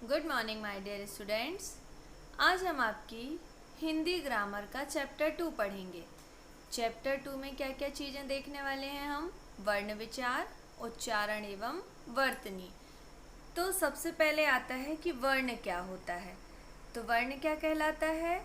Good morning my dear students. आज हम आपकी हिंदी ग्रामर का चैप्टर 2 पढ़ेंगे। चैप्टर 2 में क्या क्या चीज़ें देखने वाले हैं हम? वर्ण विचार, उच्चारण एवं वर्तनी। तो सबसे पहले आता है कि वर्ण क्या होता है। तो वर्ण क्या कहलाता है?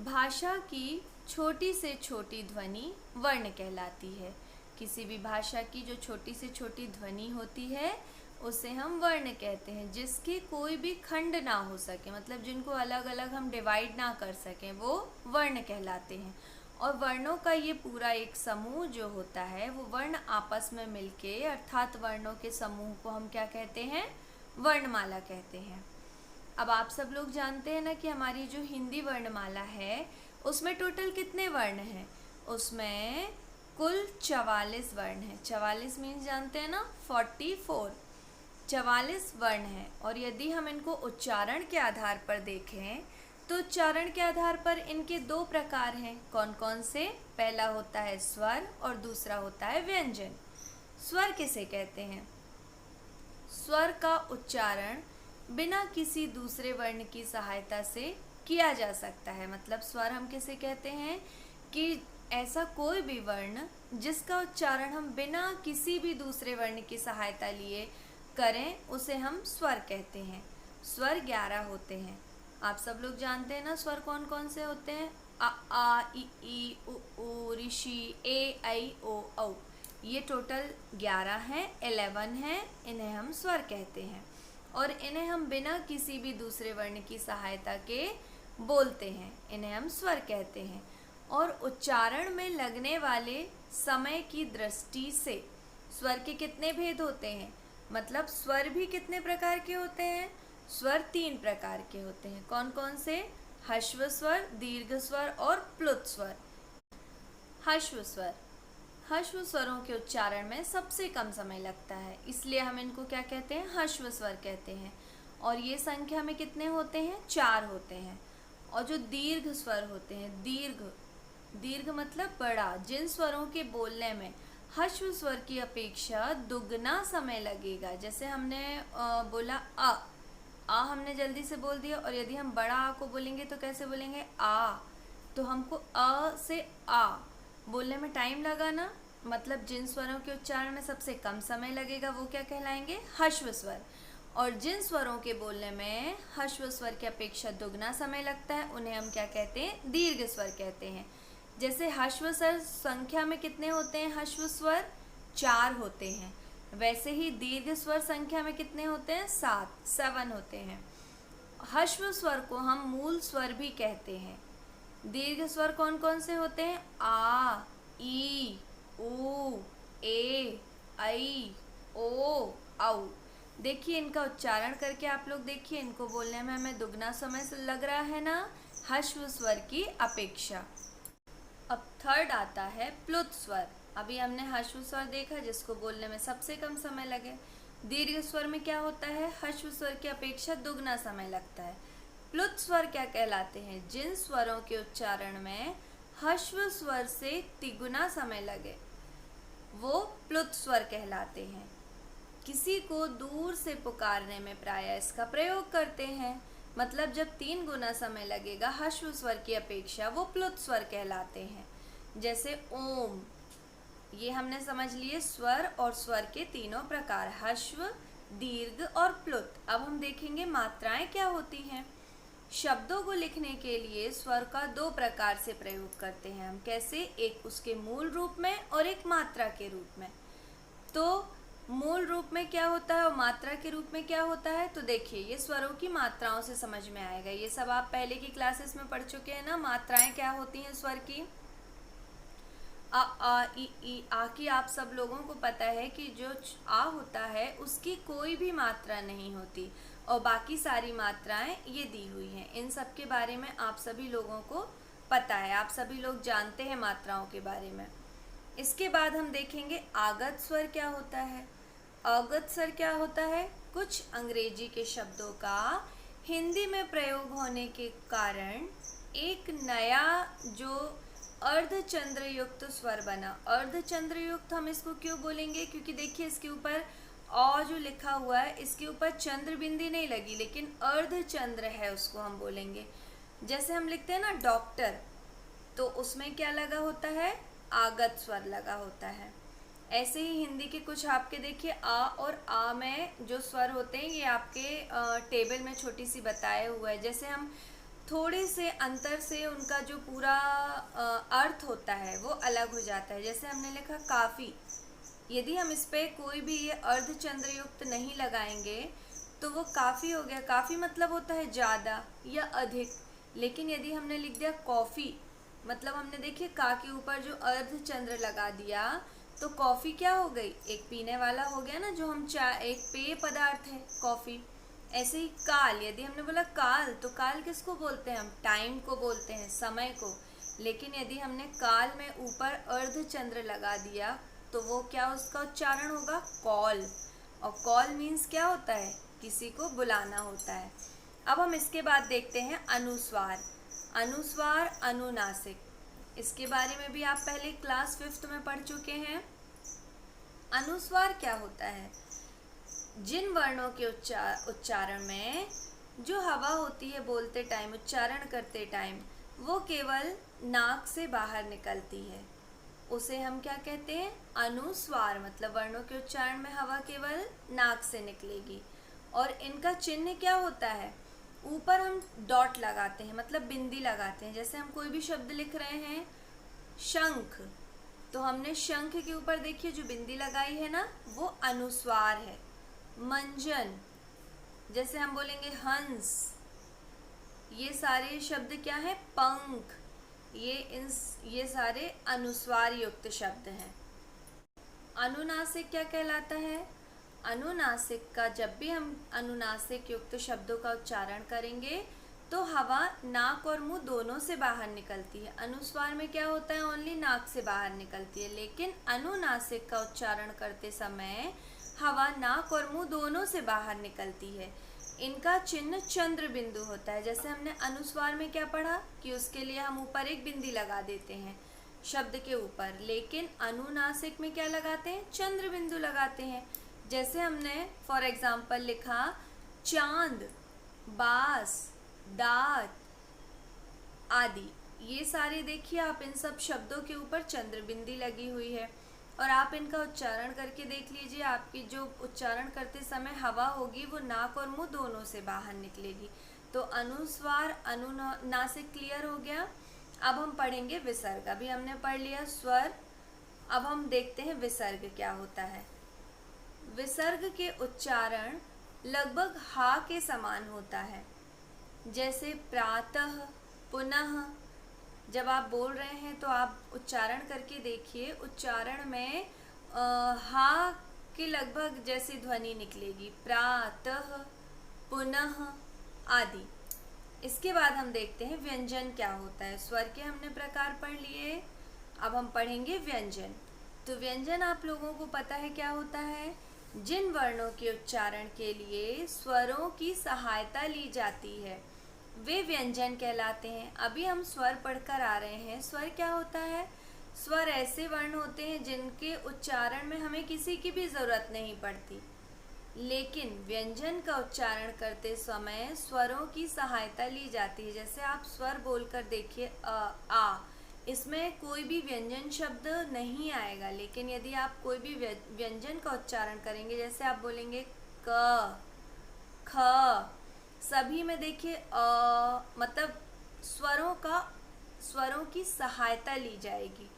भाषा की छोटी से छोटी ध्वनि वर्ण कहलाती है। किसी भी भाषा की जो छोटी से छोटी ध्वनि होती है उसे हम वर्ण कहते हैं, जिसके कोई भी खंड ना हो सके, मतलब जिनको अलग अलग हम डिवाइड ना कर सकें, वो वर्ण कहलाते हैं। और वर्णों का ये पूरा एक समूह जो होता है वो वर्ण आपस में मिलके, अर्थात वर्णों के समूह को हम क्या कहते हैं? वर्णमाला कहते हैं। अब आप सब लोग जानते हैं ना कि हमारी जो हिंदी वर्णमाला है उसमें टोटल कितने वर्ण हैं? उसमें कुल 44 वर्ण हैं। 44 मीन्स जानते हैं ना, 44। 44 वर्ण हैं। और यदि हम इनको उच्चारण के आधार पर देखें तो उच्चारण के आधार पर इनके दो प्रकार हैं। कौन कौन से? पहला होता है स्वर और दूसरा होता है व्यंजन। स्वर किसे कहते हैं? स्वर का उच्चारण बिना किसी दूसरे वर्ण की सहायता से किया जा सकता है। मतलब स्वर हम किसे कहते हैं कि ऐसा कोई भी वर्ण जिसका उच्चारण हम बिना किसी भी दूसरे वर्ण की सहायता लिए करें उसे हम स्वर कहते हैं। स्वर 11 होते हैं। आप सब लोग जानते हैं ना स्वर कौन कौन से होते हैं? अ आ ई उ ऊ ऋषि ए ऐ ओ औ। ये टोटल 11 हैं, 11 हैं। इन्हें हम स्वर कहते हैं और इन्हें हम बिना किसी भी दूसरे वर्ण की सहायता के बोलते हैं। इन्हें हम स्वर कहते हैं। और उच्चारण में लगने वाले समय की दृष्टि से स्वर के कितने भेद होते हैं? मतलब स्वर भी कितने प्रकार के होते हैं? स्वर 3 प्रकार के होते हैं। कौन कौन से? ह्रस्व स्वर, दीर्घ स्वर और प्लुत स्वर। ह्रस्व स्वर, ह्रस्व स्वरों के उच्चारण में सबसे कम समय लगता है, इसलिए हम इनको क्या कहते हैं? ह्रस्व स्वर कहते हैं। और ये संख्या में कितने होते हैं? 4 होते हैं। और जो दीर्घ स्वर होते हैं, दीर्घ मतलब बड़ा, जिन स्वरों के बोलने में ह्रस्व स्वर की अपेक्षा दुगना समय लगेगा। जैसे हमने बोला आ हमने जल्दी से बोल दिया, और यदि हम बड़ा आ को बोलेंगे तो कैसे बोलेंगे? आ। तो हमको अ से आ बोलने में टाइम लगा ना, मतलब जिन स्वरों के उच्चारण में सबसे कम समय लगेगा वो क्या कहलाएंगे? ह्रस्व स्वर। और जिन स्वरों के बोलने में ह्रस्व स्वर की अपेक्षा दुगना समय लगता है उन्हें हम क्या कहते हैं? दीर्घ स्वर कहते हैं। जैसे ह्रस्व स्वर संख्या में कितने होते हैं? ह्रस्व स्वर 4 होते हैं। वैसे ही दीर्घ स्वर संख्या में कितने होते हैं? 7 होते हैं। ह्रस्व स्वर को हम मूल स्वर भी कहते हैं। दीर्घ स्वर कौन कौन से होते हैं? आ, ई, उ, ए, ऐ, ओ, औ। देखिए इनका उच्चारण करके आप लोग देखिए, इनको बोलने में हमें दुगना समय से लग रहा है ना, ह्रस्व स्वर की अपेक्षा। अब थर्ड आता है प्लुत स्वर। अभी हमने ह्रस्व स्वर देखा जिसको बोलने में सबसे कम समय लगे। दीर्घ स्वर में क्या होता है? ह्रस्व स्वर की अपेक्षा दुगना समय लगता है। प्लुत स्वर क्या कहलाते हैं? जिन स्वरों के उच्चारण में ह्रस्व स्वर से तिगुना समय लगे वो प्लुत स्वर कहलाते हैं। किसी को दूर से पुकारने में प्रायः इसका प्रयोग करते हैं। मतलब जब 3 गुना समय लगेगा ह्रस्व स्वर की अपेक्षा, वो प्लुत स्वर कहलाते हैं। जैसे ओम, ये हमने समझ लिए स्वर और स्वर के तीनों प्रकार, ह्रस्व, दीर्घ और प्लुत। अब हम देखेंगे मात्राएं क्या होती हैं। शब्दों को लिखने के लिए स्वर का 2 प्रकार से प्रयोग करते हैं हम। कैसे? एक उसके मूल रूप में और एक मात्रा के रूप में। तो मूल रूप में क्या होता है और मात्रा के रूप में क्या होता है? तो देखिए ये स्वरों की मात्राओं से समझ में आएगा। ये सब आप पहले की क्लासेस में पढ़ चुके हैं ना। मात्राएं क्या होती हैं स्वर की? आ ई आ की आप सब लोगों को पता है कि जो आ होता है उसकी कोई भी मात्रा नहीं होती और बाकी सारी मात्राएं ये दी हुई हैं। इन सब के बारे में आप सभी लोगों को पता है, आप सभी लोग जानते हैं मात्राओं के बारे में। इसके बाद हम देखेंगे आगत स्वर क्या होता है। अवगत स्वर क्या होता है? कुछ अंग्रेजी के शब्दों का हिंदी में प्रयोग होने के कारण एक नया जो अर्धचंद्र युक्त स्वर बना। अर्धचंद्र युक्त हम इसको क्यों बोलेंगे? क्योंकि देखिए इसके ऊपर औ जो लिखा हुआ है इसके ऊपर चंद्र बिंदी नहीं लगी, लेकिन अर्ध चंद्र है, उसको हम बोलेंगे। जैसे हम लिखते हैं ना डॉक्टर, तो उसमें क्या लगा होता है, आगत स्वर लगा होता है। ऐसे ही हिंदी के कुछ आपके देखिए आ और आ में जो स्वर होते हैं ये आपके टेबल में छोटी सी बताए हुआ है। जैसे हम थोड़े से अंतर से उनका जो पूरा अर्थ होता है वो अलग हो जाता है। जैसे हमने लिखा काफ़ी, यदि हम इस पे कोई भी ये अर्धचंद्र युक्त नहीं लगाएंगे तो वो काफ़ी हो गया। काफ़ी मतलब होता है ज़्यादा या अधिक। लेकिन यदि हमने लिख दिया कॉफ़ी, मतलब हमने देखिए का के ऊपर जो अर्धचंद्र लगा दिया, तो कॉफ़ी क्या हो गई, एक पीने वाला हो गया ना, जो हम चाय, एक पेय पदार्थ है कॉफ़ी। ऐसे ही काल, यदि हमने बोला काल, तो काल किसको बोलते हैं हम, टाइम को बोलते हैं, समय को। लेकिन यदि हमने काल में ऊपर अर्धचंद्र लगा दिया तो वो क्या, उसका उच्चारण होगा कॉल। और कॉल मीन्स क्या होता है, किसी को बुलाना होता है। अब हम इसके बाद देखते हैं अनुस्वार। अनुस्वार, अनुनासिक, इसके बारे में भी आप पहले क्लास 5th में पढ़ चुके हैं। अनुस्वार क्या होता है, जिन वर्णों के उच्चारण में जो हवा होती है बोलते टाइम, उच्चारण करते टाइम, वो केवल नाक से बाहर निकलती है, उसे हम क्या कहते हैं, अनुस्वार। मतलब वर्णों के उच्चारण में हवा केवल नाक से निकलेगी। और इनका चिन्ह क्या होता है, ऊपर हम डॉट लगाते हैं, मतलब बिंदी लगाते हैं। जैसे हम कोई भी शब्द लिख रहे हैं, शंख, तो हमने शंख के ऊपर देखिए जो बिंदी लगाई है ना, वो अनुस्वार है। मंजन, जैसे हम बोलेंगे हंस, ये सारे शब्द क्या है, पंख, ये सारे अनुस्वार युक्त शब्द हैं। अनुनासिक क्या कहलाता है, अनुनासिक का, जब भी हम अनुनासिक युक्त शब्दों का उच्चारण करेंगे तो हवा नाक और मुंह दोनों से बाहर निकलती है। अनुस्वार में क्या होता है, ओनली नाक से बाहर निकलती है। लेकिन अनुनासिक का उच्चारण करते समय हवा नाक और मुंह दोनों से बाहर निकलती है। इनका चिन्ह चंद्र बिंदु होता है। जैसे हमने अनुस्वार में क्या पढ़ा कि उसके लिए हम ऊपर एक बिंदी लगा देते हैं शब्द के ऊपर, लेकिन अनुनासिक में क्या लगाते हैं, चंद्र बिंदु लगाते हैं। जैसे हमने फॉर एग्जाम्पल लिखा चांद, बास, दांत आदि, ये सारे देखिए आप, इन सब शब्दों के ऊपर चंद्र बिंदी लगी हुई है। और आप इनका उच्चारण करके देख लीजिए, आपकी जो उच्चारण करते समय हवा होगी वो नाक और मुंह दोनों से बाहर निकलेगी। तो अनुस्वार, अनुनासिक क्लियर हो गया। अब हम पढ़ेंगे विसर्ग। अभी हमने पढ़ लिया स्वर, अब हम देखते हैं विसर्ग क्या होता है। विसर्ग के उच्चारण लगभग हा के समान होता है। जैसे प्रातः, पुनः, जब आप बोल रहे हैं तो आप उच्चारण करके देखिए, उच्चारण में हा के लगभग जैसी ध्वनि निकलेगी, प्रातः, पुनः आदि। इसके बाद हम देखते हैं व्यंजन क्या होता है। स्वर के हमने प्रकार पढ़ लिए, अब हम पढ़ेंगे व्यंजन। तो व्यंजन आप लोगों को पता है क्या होता है, जिन वर्णों के उच्चारण के लिए स्वरों की सहायता ली जाती है वे व्यंजन कहलाते हैं। अभी हम स्वर पढ़कर आ रहे हैं। स्वर क्या होता है, स्वर ऐसे वर्ण होते हैं जिनके उच्चारण में हमें किसी की भी ज़रूरत नहीं पड़ती, लेकिन व्यंजन का उच्चारण करते समय स्वरों की सहायता ली जाती है। जैसे आप स्वर बोलकर देखिए आ, इसमें कोई भी व्यंजन शब्द नहीं आएगा, लेकिन यदि आप कोई भी व्यंजन का उच्चारण करेंगे, जैसे आप बोलेंगे क, ख, सभी में देखिए मतलब स्वरों की सहायता ली जाएगी,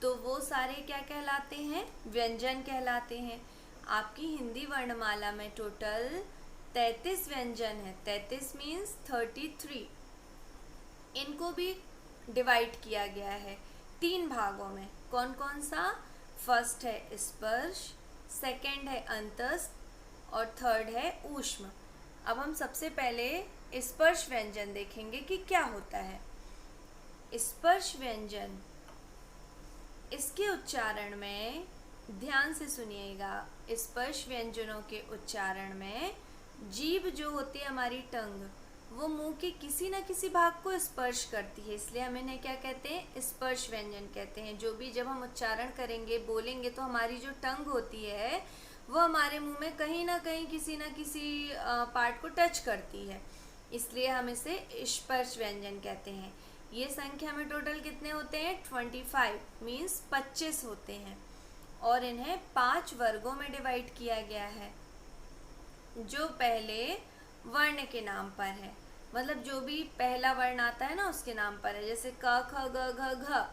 तो वो सारे क्या कहलाते हैं, व्यंजन कहलाते हैं। आपकी हिंदी वर्णमाला में टोटल 33 व्यंजन है। 33 मीन्स 33। इनको भी डिवाइड किया गया है 3 भागों में। कौन कौन सा, फर्स्ट है स्पर्श, सेकंड है अंतस्थ और थर्ड है ऊष्म। अब हम सबसे पहले स्पर्श व्यंजन देखेंगे कि क्या होता है। स्पर्श व्यंजन, इसके उच्चारण में ध्यान से सुनिएगा, स्पर्श व्यंजनों के उच्चारण में जीभ जो होती है हमारी टंग, वो मुंह के किसी न किसी भाग को स्पर्श करती है, इसलिए हम इन्हें क्या कहते हैं, स्पर्श व्यंजन कहते हैं। जो भी जब हम उच्चारण करेंगे, बोलेंगे, तो हमारी जो टंग होती है वो हमारे मुंह में कहीं ना कहीं किसी ना किसी पार्ट को टच करती है, इसलिए हम इसे स्पर्श व्यंजन कहते हैं। ये संख्या में टोटल कितने होते हैं? 25 मीन्स 25 होते हैं और इन्हें 5 वर्गों में डिवाइड किया गया है जो पहले वर्ण के नाम पर है, मतलब जो भी पहला वर्ण आता है ना उसके नाम पर है। जैसे क ख ग घ घ,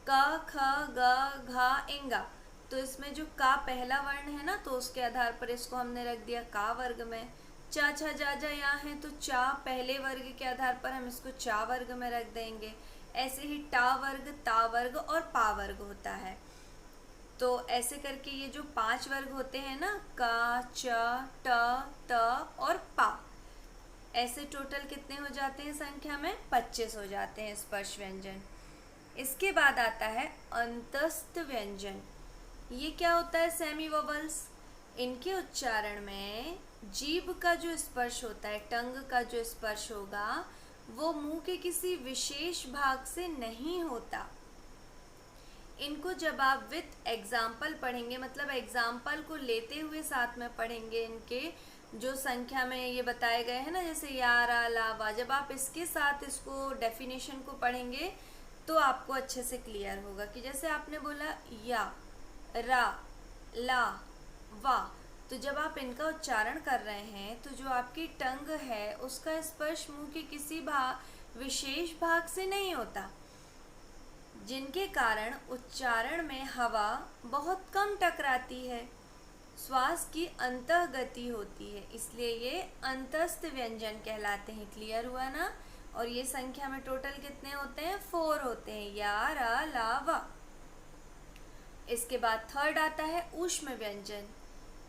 क ख ग घ इंगा, तो इसमें जो का पहला वर्ण है ना तो उसके आधार पर इसको हमने रख दिया का वर्ग में। चा छा जा जा यहाँ है तो चा पहले वर्ग के आधार पर हम इसको चा वर्ग में रख देंगे। ऐसे ही टा वर्ग, ता वर्ग और पा वर्ग होता है। तो ऐसे करके ये जो 5 वर्ग होते हैं ना, का, च, ट, त और पा, ऐसे टोटल कितने हो जाते हैं संख्या में? 25 हो जाते हैं स्पर्श व्यंजन। इसके बाद आता है अंतस्थ व्यंजन। ये क्या होता है? Semi vowels. इनके उच्चारण में जीभ का जो स्पर्श होता है, टंग का जो स्पर्श होगा, वो मुंह के किसी विशेष भाग से नहीं होता। इनको जब आप विथ एग्जाम्पल पढ़ेंगे, मतलब एग्जाम्पल को लेते हुए साथ में पढ़ेंगे, इनके जो संख्या में ये बताए गए हैं ना, जैसे या, रा, ला, वा, जब आप इसके साथ इसको डेफिनेशन को पढ़ेंगे तो आपको अच्छे से क्लियर होगा कि जैसे आपने बोला या, रा, ला, वा, तो जब आप इनका उच्चारण कर रहे हैं तो जो आपकी टंग है उसका स्पर्श मुंह के किसी विशेष भाग से नहीं होता, जिनके कारण उच्चारण में हवा बहुत कम टकराती है, श्वास की अंतः गति होती है, इसलिए ये अंतस्थ व्यंजन कहलाते हैं। क्लियर हुआ ना? और ये संख्या में टोटल कितने होते हैं? 4 होते हैं, या, रा, ला, वा। इसके बाद थर्ड आता है ऊष्म व्यंजन।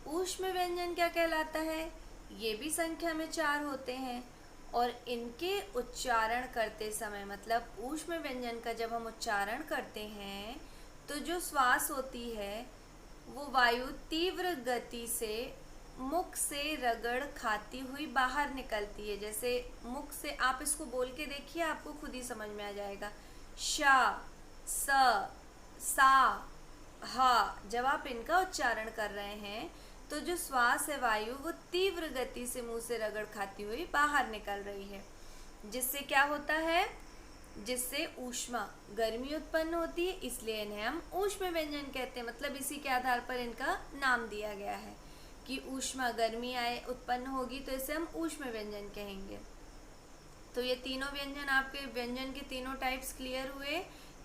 ऊष्म व्यंजन क्या कहलाता है? ये भी संख्या में 4 होते हैं और इनके उच्चारण करते समय, मतलब ऊष्म व्यंजन का जब हम उच्चारण करते हैं तो जो श्वास होती है वो वायु तीव्र गति से मुख से रगड़ खाती हुई बाहर निकलती है। जैसे मुख से आप इसको बोल के देखिए, आपको खुद ही समझ में आ जाएगा। शा, स, सा, हा, जब आप इनका उच्चारण कर रहे हैं तो जो श्वास है वायु वो तीव्र गति से मुंह से रगड़ खाती हुई बाहर निकल रही है, जिससे क्या होता है? जिससे ऊष्मा, गर्मी उत्पन्न होती है, इसलिए इन्हें हम ऊष्म व्यंजन कहते हैं। मतलब इसी के आधार पर इनका नाम दिया गया है कि ऊष्मा, गर्मी आए उत्पन्न होगी तो इसे हम ऊष्म व्यंजन कहेंगे। तो ये तीनों व्यंजन, आपके व्यंजन के तीनों टाइप्स क्लियर हुए,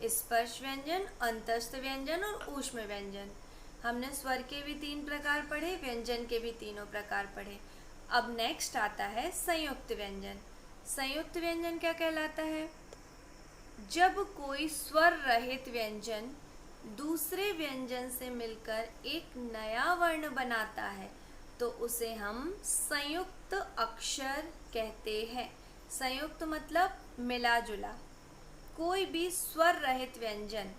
स्पर्श व्यंजन, अंतस्थ व्यंजन और ऊष्म व्यंजन। हमने स्वर के भी 3 प्रकार पढ़े, व्यंजन के भी तीनों प्रकार पढ़े। अब नेक्स्ट आता है संयुक्त व्यंजन। संयुक्त व्यंजन क्या कहलाता है? जब कोई स्वर रहित व्यंजन दूसरे व्यंजन से मिलकर एक नया वर्ण बनाता है तो उसे हम संयुक्त अक्षर कहते हैं। संयुक्त मतलब मिला जुला। कोई भी स्वर रहित व्यंजन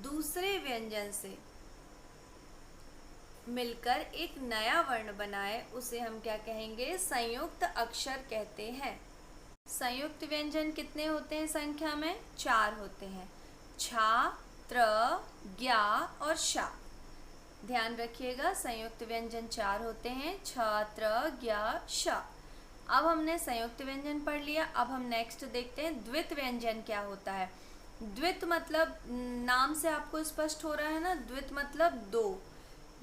दूसरे व्यंजन से मिलकर एक नया वर्ण बनाए उसे हम क्या कहेंगे? संयुक्त अक्षर कहते हैं। संयुक्त व्यंजन कितने होते हैं संख्या में? 4 होते हैं, छा, त्र, ज्ञा और शा। ध्यान रखिएगा, संयुक्त व्यंजन 4 होते हैं, छ, त्र, ज्ञा, शा। अब हमने संयुक्त व्यंजन पढ़ लिया। अब हम नेक्स्ट देखते हैं द्वित व्यंजन क्या होता है। द्वित मतलब नाम से आपको स्पष्ट हो रहा है ना, द्वित मतलब 2।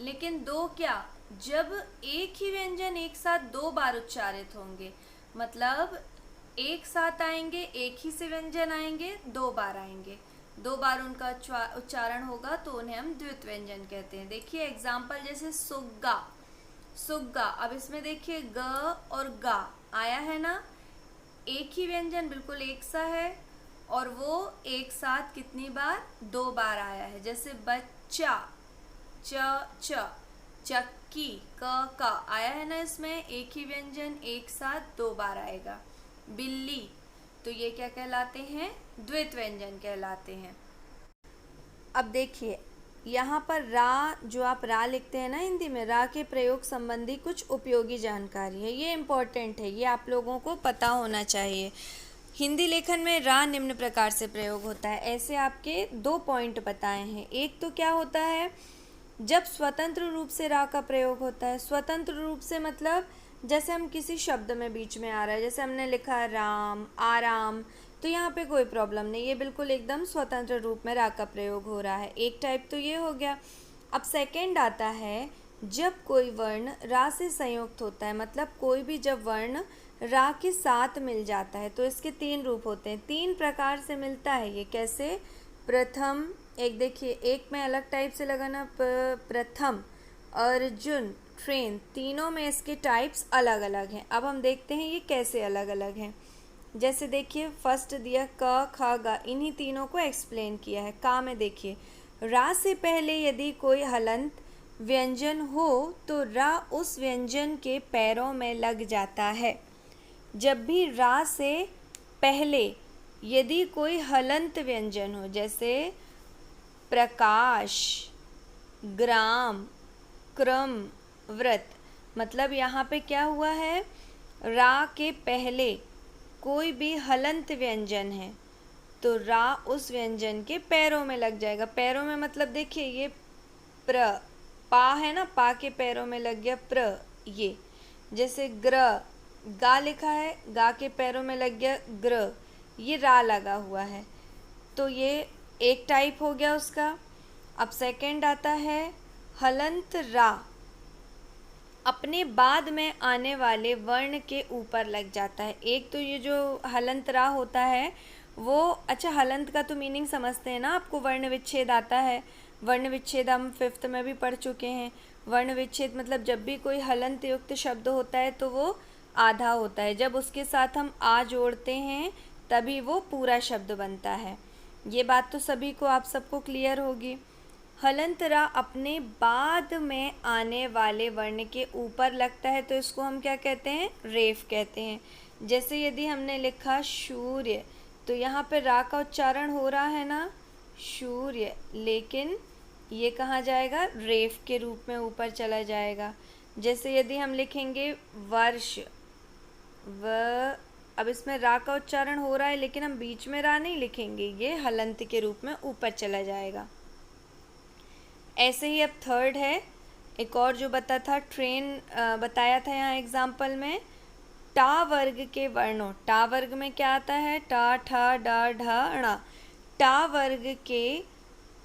लेकिन 2 क्या? जब एक ही व्यंजन एक साथ 2 बार उच्चारित होंगे, मतलब एक साथ आएंगे, एक ही से व्यंजन आएंगे, 2 बार आएंगे, 2 बार उनका उच्चारण होगा तो उन्हें हम द्वित व्यंजन कहते हैं। देखिए एग्जाम्पल, जैसे सुग्गा, सुग्गा। अब इसमें देखिए ग और गा आया है ना, एक ही व्यंजन बिल्कुल एक सा है और वो एक साथ कितनी बार? 2 बार आया है। जैसे बच्चा, च, च, चक्की, क आया है ना, इसमें एक ही व्यंजन एक साथ 2 बार आएगा। बिल्ली, तो ये क्या कहलाते हैं? द्वित व्यंजन कहलाते हैं। अब देखिए यहाँ पर रा, जो आप रा लिखते हैं ना हिंदी में, रा के प्रयोग संबंधी कुछ उपयोगी जानकारी है, ये इम्पोर्टेंट है, ये आप लोगों को पता होना चाहिए। हिंदी लेखन में रा निम्न प्रकार से प्रयोग होता है। ऐसे आपके 2 पॉइंट बताए हैं। एक तो क्या होता है, जब स्वतंत्र रूप से रा का प्रयोग होता है, स्वतंत्र रूप से मतलब जैसे हम किसी शब्द में बीच में आ रहा है, जैसे हमने लिखा राम, आराम, तो यहाँ पे कोई प्रॉब्लम नहीं, ये बिल्कुल एकदम स्वतंत्र रूप में रा का प्रयोग हो रहा है। एक टाइप तो ये हो गया। अब सेकंड आता है जब कोई वर्ण रा से संयुक्त होता है, मतलब कोई भी जब वर्ण रा के साथ मिल जाता है, तो इसके 3 रूप होते हैं, 3 प्रकार से मिलता है ये। कैसे? प्रथम, एक देखिए, एक में अलग टाइप से लगाना, प्रथम, अर्जुन, ट्रेन, तीनों में इसके टाइप्स अलग अलग हैं। अब हम देखते हैं ये कैसे अलग अलग हैं। जैसे देखिए फर्स्ट दिया क ख ग, इन्हीं तीनों को एक्सप्लेन किया है। का में देखिए, रा से पहले यदि कोई हलंत व्यंजन हो तो रा उस व्यंजन के पैरों में लग जाता है। जब भी रा से पहले यदि कोई हलंत व्यंजन हो, जैसे प्रकाश, ग्राम, क्रम, व्रत, मतलब यहाँ पे क्या हुआ है, रा के पहले कोई भी हलंत व्यंजन है तो रा उस व्यंजन के पैरों में लग जाएगा। पैरों में मतलब देखिए ये प्र, पा है ना, पा के पैरों में लग गया प्र, ये जैसे ग्र, गा लिखा है, गा के पैरों में लग गया ग्र, ये रा लगा हुआ है, तो ये एक टाइप हो गया उसका। अब सेकंड आता है हलंत रा अपने बाद में आने वाले वर्ण के ऊपर लग जाता है। एक तो ये जो हलंत रा होता है वो, अच्छा हलंत का तो मीनिंग समझते हैं ना, आपको वर्ण विच्छेद आता है। वर्ण विच्छेद हम 5th में भी पढ़ चुके हैं। वर्ण विच्छेद मतलब जब भी कोई हलंत युक्त शब्द होता है तो वो आधा होता है, जब उसके साथ हम आ जोड़ते हैं तभी वो पूरा शब्द बनता है। ये बात तो सभी को, आप सबको क्लियर होगी। हलंत रा अपने बाद में आने वाले वर्ण के ऊपर लगता है तो इसको हम क्या कहते हैं, रेफ कहते हैं। जैसे यदि हमने लिखा सूर्य, तो यहाँ पे रा का उच्चारण हो रहा है ना सूर्य, लेकिन ये कहाँ जाएगा, रेफ के रूप में ऊपर चला जाएगा। जैसे यदि हम लिखेंगे वर्ष, अब इसमें रा का उच्चारण हो रहा है लेकिन हम बीच में रा नहीं लिखेंगे, ये हलंत के रूप में ऊपर चला जाएगा। ऐसे ही अब थर्ड है, एक और जो बताया था यहाँ एग्जाम्पल में, टा वर्ग के वर्णों, टा वर्ग में क्या आता है, टा, ठा, डा, ढा, णा, टा वर्ग के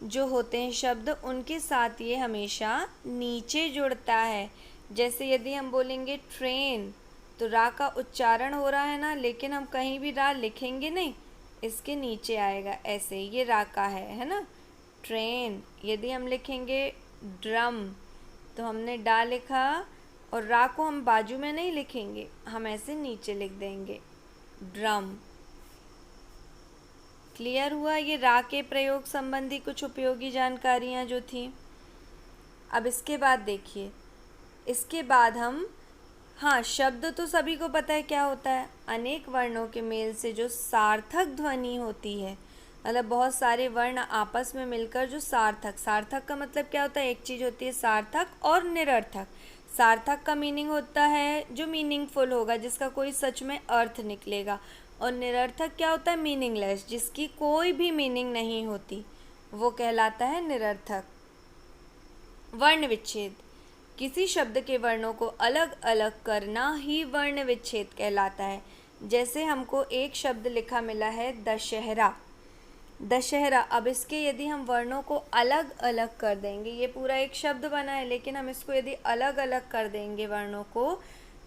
जो होते हैं शब्द उनके साथ ये हमेशा नीचे जुड़ता है। जैसे यदि हम बोलेंगे ट्रेन, तो रा का उच्चारण हो रहा है ना, लेकिन हम कहीं भी रा लिखेंगे नहीं, इसके नीचे आएगा, ऐसे ये रा का है ना, ट्रेन। यदि हम लिखेंगे ड्रम, तो हमने डा लिखा और रा को हम बाजू में नहीं लिखेंगे, हम ऐसे नीचे लिख देंगे ड्रम। क्लियर हुआ ये रा के प्रयोग संबंधी कुछ उपयोगी जानकारियाँ जो थी। अब इसके बाद देखिए, इसके बाद हम, हाँ शब्द तो सभी को पता है क्या होता है, अनेक वर्णों के मेल से जो सार्थक ध्वनि होती है, मतलब बहुत सारे वर्ण आपस में मिलकर जो सार्थक, सार्थक का मतलब क्या होता है, एक चीज़ होती है सार्थक और निरर्थक। सार्थक का मीनिंग होता है जो मीनिंगफुल होगा, जिसका कोई सच में अर्थ निकलेगा, और निरर्थक क्या होता है, मीनिंगलेस, जिसकी कोई भी मीनिंग नहीं होती, वो कहलाता है निरर्थक। वर्ण विच्छेद, किसी शब्द के वर्णों को अलग अलग करना ही वर्ण विच्छेद कहलाता है। जैसे हमको एक शब्द लिखा मिला है दशहरा, दशहरा, अब इसके यदि हम वर्णों को अलग अलग कर देंगे, ये पूरा एक शब्द बना है लेकिन हम इसको यदि अलग अलग कर देंगे वर्णों को,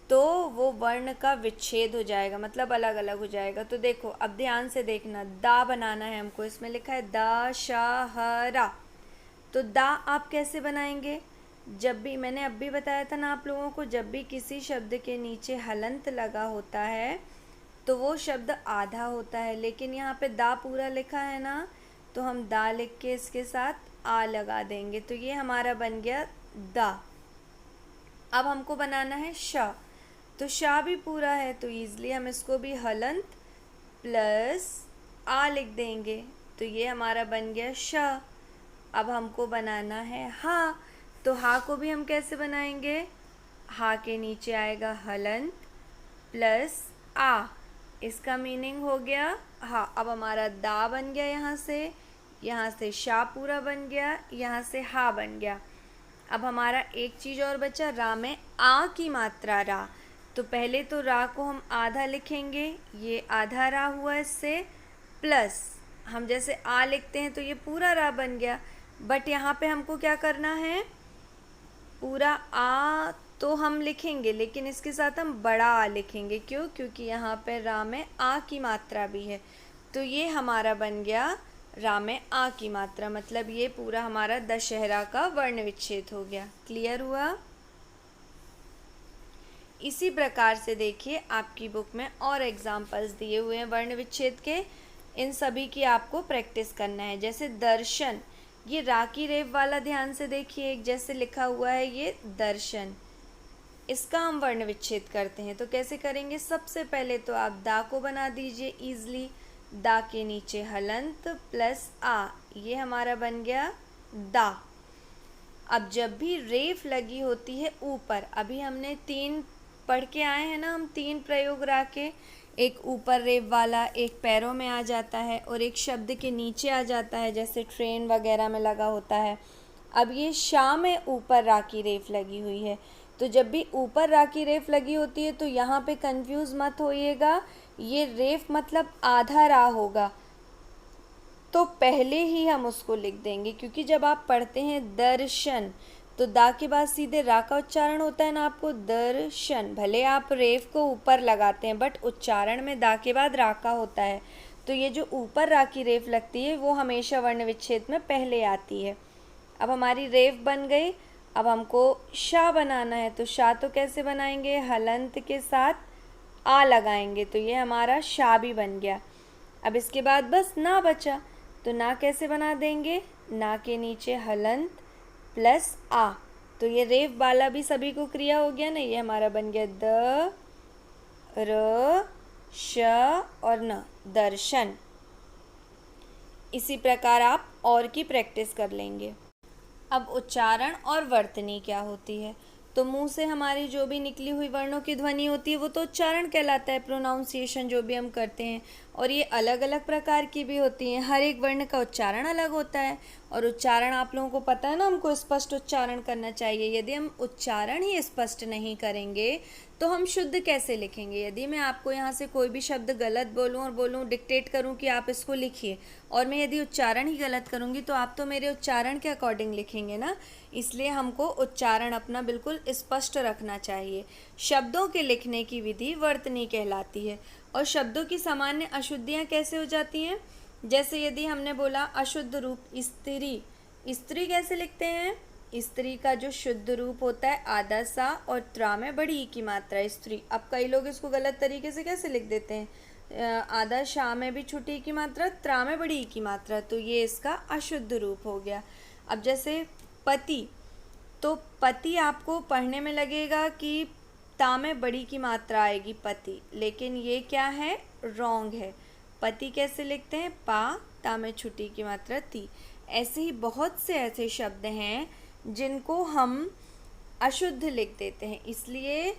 तो वो वर्ण का विच्छेद हो जाएगा, मतलब अलग अलग हो जाएगा। तो देखो अब ध्यान से देखना, दा बनाना है हमको, इसमें लिखा है दशहरा, तो दा आप कैसे बनाएंगे, जब भी, मैंने अब भी बताया था ना आप लोगों को, जब भी किसी शब्द के नीचे हलंत लगा होता है तो वो शब्द आधा होता है, लेकिन यहाँ पे दा पूरा लिखा है ना, तो हम दा लिख के इसके साथ आ लगा देंगे, तो ये हमारा बन गया दा। अब हमको बनाना है श, तो शा भी पूरा है तो ईज़िली हम इसको भी हलंत प्लस आ लिख देंगे, तो ये हमारा बन गया श। अब हमको बनाना है हा, तो हा को भी हम कैसे बनाएंगे, हा के नीचे आएगा हलंत प्लस आ, इसका मीनिंग हो गया हा। अब हमारा दा बन गया, यहाँ से शा पूरा बन गया, यहाँ से हा बन गया। अब हमारा एक चीज़ और बचा, रा में आ की मात्रा रा। तो पहले तो रा को हम आधा लिखेंगे, ये आधा रा हुआ इससे, प्लस हम जैसे आ लिखते हैं तो ये पूरा रा बन गया। बट यहाँ पे हमको क्या करना है, पूरा आ तो हम लिखेंगे लेकिन इसके साथ हम बड़ा आ लिखेंगे। क्यों? क्योंकि यहाँ पे रा में आ की मात्रा भी है। तो ये हमारा बन गया रा में आ की मात्रा, मतलब ये पूरा हमारा दशहरा का वर्ण विच्छेद हो गया। क्लियर हुआ? इसी प्रकार से देखिए आपकी बुक में और एग्जाम्पल्स दिए हुए हैं वर्ण विच्छेद के, इन सभी की आपको प्रैक्टिस करना है। जैसे दर्शन, ये रा की रेफ वाला ध्यान से देखिए, एक जैसे लिखा हुआ है ये दर्शन, इसका हम वर्ण विच्छेद करते हैं। तो कैसे करेंगे? सबसे पहले तो आप दा को बना दीजिए इजली, दा के नीचे हलंत प्लस आ, ये हमारा बन गया दा। अब जब भी रेफ लगी होती है ऊपर, अभी हमने 3 पढ़ के आए हैं ना हम, 3 प्रयोग रा के, एक ऊपर रेफ वाला, एक पैरों में आ जाता है और एक शब्द के नीचे आ जाता है जैसे ट्रेन वगैरह में लगा होता है। अब ये शा में ऊपर रा की रेफ लगी हुई है, तो जब भी ऊपर रा की रेफ लगी होती है तो यहाँ पे कंफ्यूज मत होइएगा, ये रेफ मतलब आधा रा होगा, तो पहले ही हम उसको लिख देंगे। क्योंकि जब आप पढ़ते हैं दर्शन तो दा के बाद सीधे रा का उच्चारण होता है ना आपको, दर्शन, भले आप रेफ को ऊपर लगाते हैं बट उच्चारण में दा के बाद रा का होता है। तो ये जो ऊपर रा की रेफ लगती है वो हमेशा वर्ण विच्छेद में पहले आती है। अब हमारी रेफ बन गई, अब हमको शा बनाना है। तो शा तो कैसे बनाएंगे? हलंत के साथ आ लगाएंगे, तो ये हमारा शा भी बन गया। अब इसके बाद बस ना बचा, तो ना कैसे बना देंगे? ना के नीचे हलंत प्लस आ, तो ये रेफ वाला भी सभी को क्रिया हो गया ना, ये हमारा बन गया द र श और न, दर्शन। इसी प्रकार आप और की प्रैक्टिस कर लेंगे। अब उच्चारण और वर्तनी क्या होती है? तो मुंह से हमारी जो भी निकली हुई वर्णों की ध्वनि होती है वो तो उच्चारण कहलाता है, प्रोनाउंसिएशन जो भी हम करते हैं। और ये अलग अलग प्रकार की भी होती हैं, हर एक वर्ण का उच्चारण अलग होता है। और उच्चारण आप लोगों को पता है ना, हमको स्पष्ट उच्चारण करना चाहिए। यदि हम उच्चारण ही स्पष्ट नहीं करेंगे तो हम शुद्ध कैसे लिखेंगे? यदि मैं आपको यहाँ से कोई भी शब्द गलत बोलूँ और बोलूँ, डिक्टेट करूँ कि आप इसको लिखिए, और मैं यदि उच्चारण ही गलत करूँगी तो आप तो मेरे उच्चारण के अकॉर्डिंग लिखेंगे ना। इसलिए हमको उच्चारण अपना बिल्कुल स्पष्ट रखना चाहिए। शब्दों के लिखने की विधि वर्तनी कहलाती है। और शब्दों की सामान्य अशुद्धियाँ कैसे हो जाती हैं? जैसे यदि हमने बोला अशुद्ध रूप स्त्री, स्त्री कैसे लिखते हैं? स्त्री का जो शुद्ध रूप होता है आधा सा और त्रा में बड़ी ई की मात्रा स्त्री। अब कई लोग इसको गलत तरीके से कैसे लिख देते हैं? आधा शा में भी छोटी ई की मात्रा, त्रा में बड़ी ई की मात्रा, तो ये इसका अशुद्ध रूप हो गया। अब जैसे पति, तो पति आपको पढ़ने में लगेगा कि ता में बड़ी की मात्रा आएगी पति, लेकिन ये क्या है? रॉन्ग है। पति कैसे लिखते हैं? पा, ता में छोटी की मात्रा ती। ऐसे ही बहुत से ऐसे शब्द हैं जिनको हम अशुद्ध लिख देते हैं। इसलिए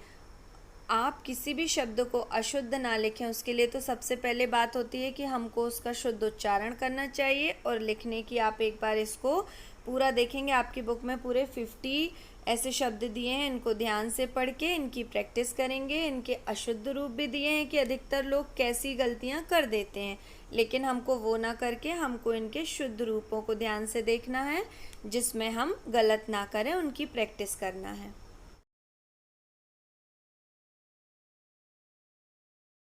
आप किसी भी शब्द को अशुद्ध ना लिखें, उसके लिए तो सबसे पहले बात होती है कि हमको उसका शुद्ध उच्चारण करना चाहिए। और लिखने की आप एक बार इसको पूरा देखेंगे, आपकी बुक में पूरे 50 ऐसे शब्द दिए हैं, इनको ध्यान से पढ़ के इनकी प्रैक्टिस करेंगे। इनके अशुद्ध रूप भी दिए हैं कि अधिकतर लोग कैसी गलतियां कर देते हैं, लेकिन हमको वो ना करके हमको इनके शुद्ध रूपों को ध्यान से देखना है, जिसमें हम गलत ना करें, उनकी प्रैक्टिस करना है।